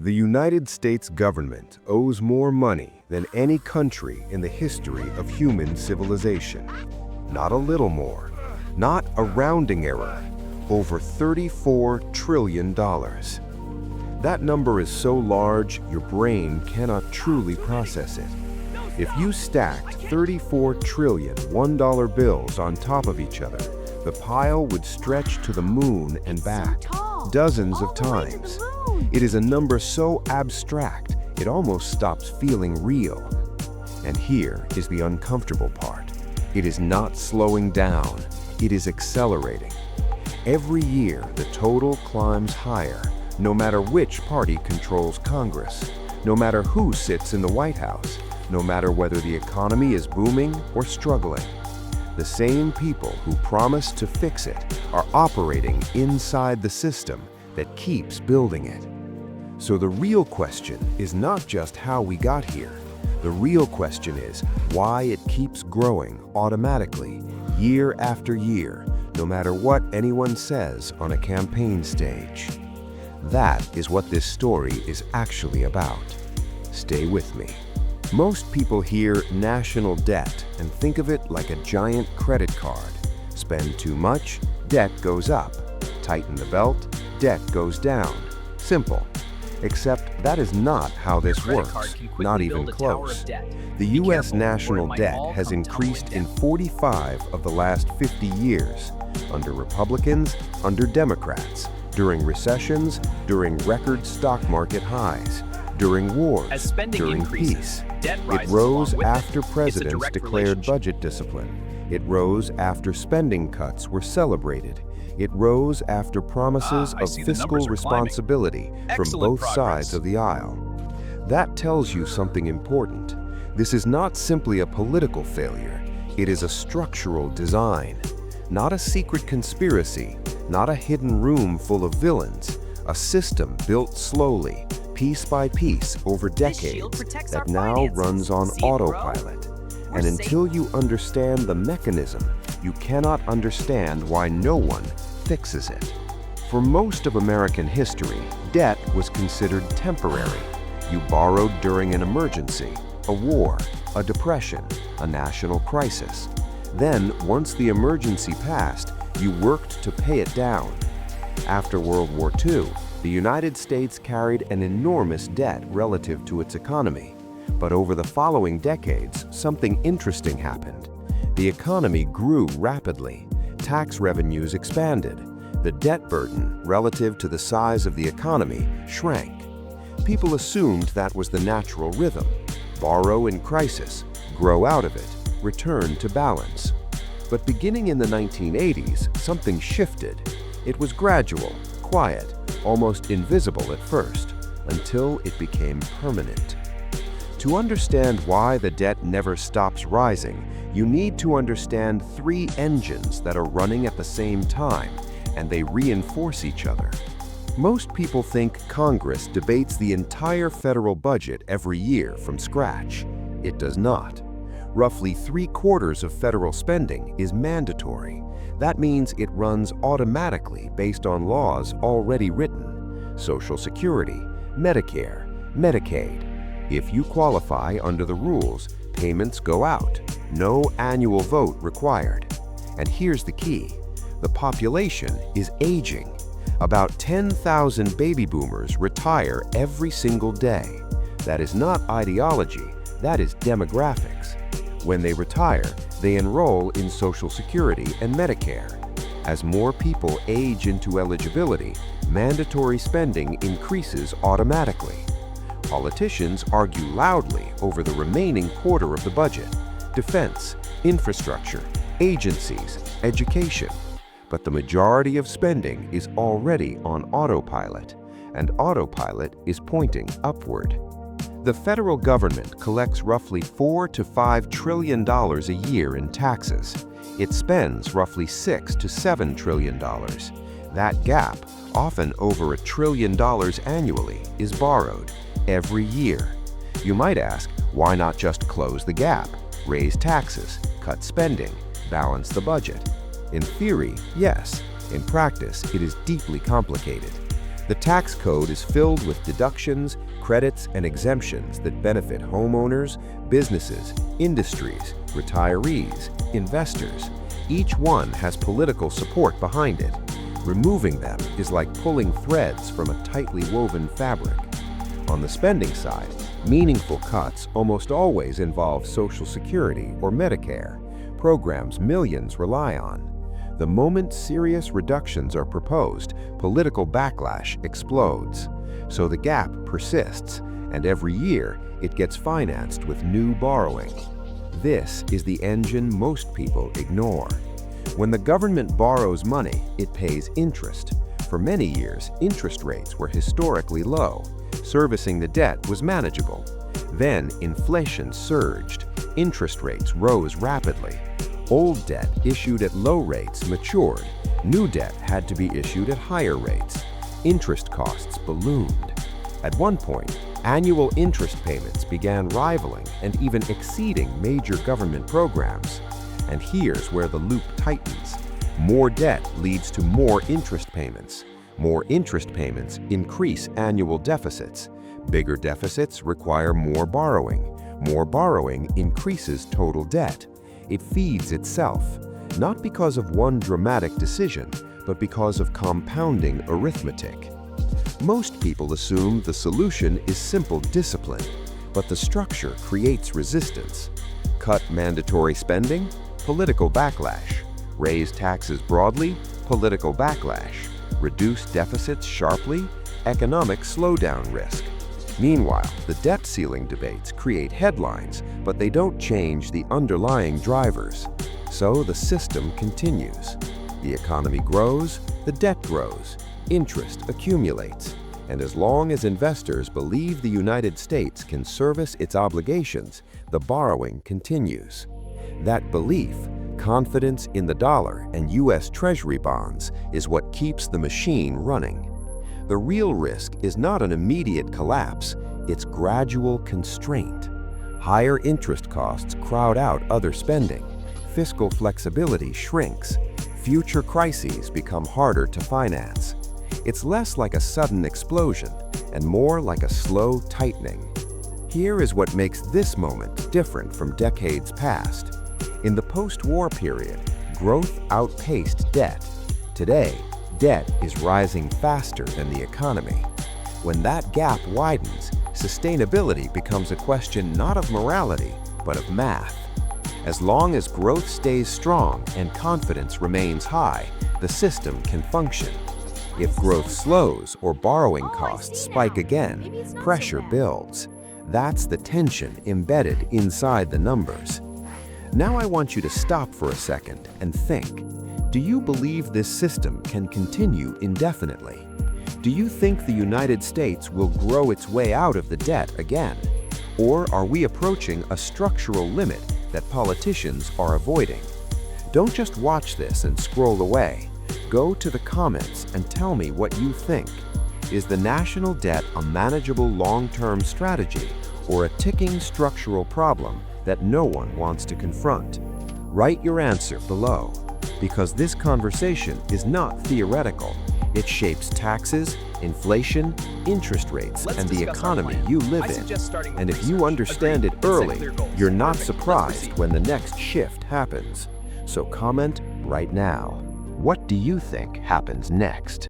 The United States government owes more money than any country in the history of human civilization. Not a little more, not a rounding error, over $34 trillion. That number is so large, your brain cannot truly process it. If you stacked 34 trillion $1 bills on top of each other, the pile would stretch to the moon and back, dozens of times. It is a number so abstract, it almost stops feeling real. And here is the uncomfortable part. It is not slowing down, it is accelerating. Every year, the total climbs higher, no matter which party controls Congress, no matter who sits in the White House, no matter whether the economy is booming or struggling. The same people who promised to fix it are operating inside the system that keeps building it. So the real question is not just how we got here. The real question is why it keeps growing automatically, year after year, no matter what anyone says on a campaign stage. That is what this story is actually about. Stay with me. Most people hear national debt and think of it like a giant credit card. Spend too much, debt goes up. Tighten the belt, debt goes down. Simple. Except that is not how this works, not even close. The U.S. national debt has increased in 45 of the last 50 years, under Republicans, under Democrats, during recessions, during record stock market highs, during wars, during peace. It rose after presidents declared budget discipline. It rose after spending cuts were celebrated. It rose after promises of fiscal responsibility from both sides of the aisle. That tells you something important. This is not simply a political failure. It is a structural design. Not a secret conspiracy, not a hidden room full of villains. A system built slowly, piece by piece over decades that now runs on autopilot. And until you understand the mechanism, you cannot understand why no one fixes it. For most of American history, debt was considered temporary. You borrowed during an emergency, a war, a depression, a national crisis. Then, once the emergency passed, you worked to pay it down. After World War II, the United States carried an enormous debt relative to its economy. But over the following decades, something interesting happened. The economy grew rapidly. Tax revenues expanded. The debt burden, relative to the size of the economy, shrank. People assumed that was the natural rhythm. Borrow in crisis, grow out of it, return to balance. But beginning in the 1980s, something shifted. It was gradual, quiet, almost invisible at first, until it became permanent. To understand why the debt never stops rising, you need to understand three engines that are running at the same time, and they reinforce each other. Most people think Congress debates the entire federal budget every year from scratch. It does not. Roughly 3/4 of federal spending is mandatory. That means it runs automatically based on laws already written. Social Security, Medicare, Medicaid. If you qualify under the rules, payments go out. No annual vote required. And here's the key. The population is aging. About 10,000 baby boomers retire every single day. That is not ideology, that is demographics. When they retire, they enroll in Social Security and Medicare. As more people age into eligibility, mandatory spending increases automatically. Politicians argue loudly over the remaining quarter of the budget: defense, infrastructure, agencies, education. But the majority of spending is already on autopilot, and autopilot is pointing upward. The federal government collects roughly $4 to $5 trillion a year in taxes. It spends roughly $6 to $7 trillion. That gap, often over $1 trillion annually, is borrowed every year. You might ask, why not just close the gap, raise taxes, cut spending, balance the budget? In theory, yes. In practice, it is deeply complicated. The tax code is filled with deductions, credits, and exemptions that benefit homeowners, businesses, industries, retirees, investors. Each one has political support behind it. Removing them is like pulling threads from a tightly woven fabric. On the spending side, meaningful cuts almost always involve Social Security or Medicare, programs millions rely on. The moment serious reductions are proposed, political backlash explodes. So the gap persists, and every year it gets financed with new borrowing. This is the engine most people ignore. When the government borrows money, it pays interest. For many years, interest rates were historically low. Servicing the debt was manageable. Then inflation surged. Interest rates rose rapidly. Old debt issued at low rates matured. New debt had to be issued at higher rates. Interest costs ballooned. At one point, annual interest payments began rivaling and even exceeding major government programs. And here's where the loop tightens. More debt leads to more interest payments. More interest payments increase annual deficits. Bigger deficits require more borrowing. More borrowing increases total debt. It feeds itself, not because of one dramatic decision, but because of compounding arithmetic. Most people assume the solution is simple discipline, but the structure creates resistance. Cut mandatory spending, political backlash. Raise taxes broadly, political backlash. Reduce deficits sharply, economic slowdown risk. Meanwhile, the debt ceiling debates create headlines, but they don't change the underlying drivers. So the system continues. The economy grows, the debt grows, interest accumulates. And as long as investors believe the United States can service its obligations, the borrowing continues. That belief, confidence in the dollar and U.S. Treasury bonds, is what keeps the machine running. The real risk is not an immediate collapse, it's gradual constraint. Higher interest costs crowd out other spending. Fiscal flexibility shrinks. Future crises become harder to finance. It's less like a sudden explosion and more like a slow tightening. Here is what makes this moment different from decades past. In the post-war period, growth outpaced debt. Today, debt is rising faster than the economy. When that gap widens, sustainability becomes a question not of morality, but of math. As long as growth stays strong and confidence remains high, the system can function. If growth slows or borrowing costs spike again, pressure builds. That's the tension embedded inside the numbers. Now I want you to stop for a second and think. Do you believe this system can continue indefinitely? Do you think the United States will grow its way out of the debt again? Or are we approaching a structural limit that politicians are avoiding? Don't just watch this and scroll away. Go to the comments and tell me what you think. Is the national debt a manageable long-term strategy or a ticking structural problem that no one wants to confront? Write your answer below, because this conversation is not theoretical. It shapes taxes, inflation, interest rates, and the economy you live in. And if you understand it early, you're not surprised when the next shift happens. So comment right now. What do you think happens next?